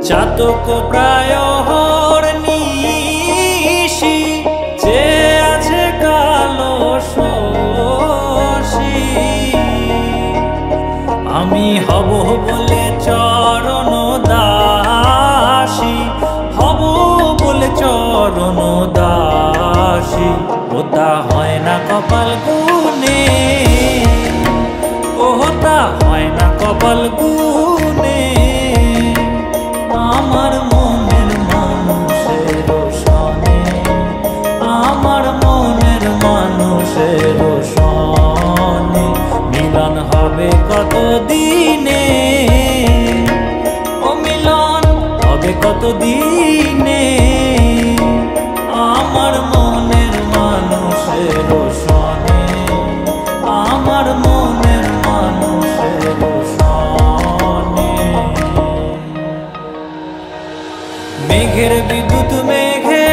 চাতক প্রায় নিশি যে আছে কালো শশী আমি হব বলে চরণ দাসী হব বলে চরণ দাসী ওটা হয় না কপাল গুনে ওটা হয় না কপাল গুনে আমার মনের মানুষের সনে আমার মনের মানুষের সনে মিলন হবে কত দিনে ও মিলন হবে কত দিনে আমার মনের মানুষের সনে আমার মনের মানুষের সনে মেঘের বিদ্যুৎ মেঘে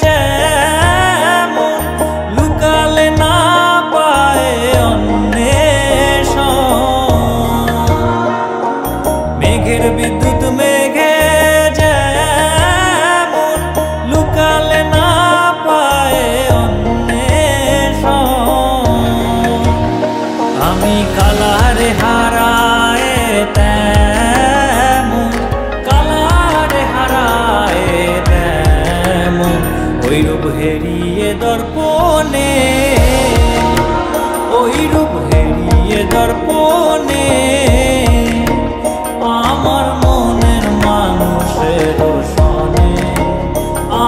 যেমন লুকালে না পায় অন্বেষণ মেঘের বিদ্যুৎ মেঘে যেমন লুকালে না পায় অন্বেষণ আমি কালারে হারায় ওই রূপ হেরিয়ে দর্পণে ওই রূপ হেরিয়ে দর্পণে আমার মনের মানুষের সনে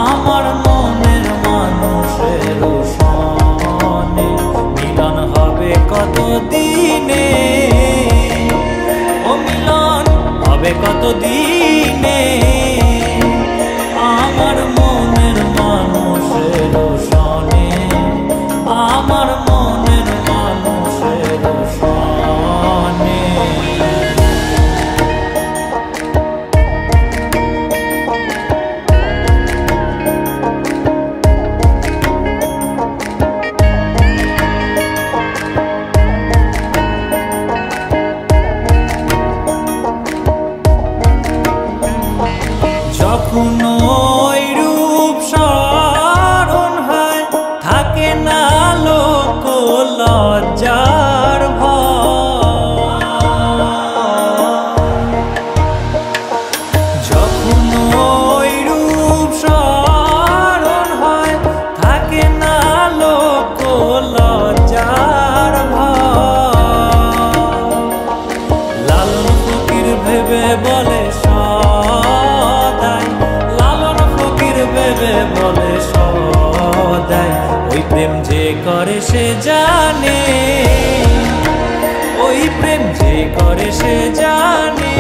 আমার মনের মানুষের সনে মিলন হবে কত দিনে ও মিলন হবে কত দিনে আমার মনের মানুষের সনে আমার মনের মানুষের সনে যখন ওই রূপ স্মরণ হয় থাকে না লোক লজ্জার ভয় যখন ওই রূপ স্মরণ হয় থাকে না লোক লজ্জার ভয় লালন ফকির ভেবে বলে বলে সদাই ওই প্রেম যে করে সে জানে ওই প্রেম যে করে সে জানে।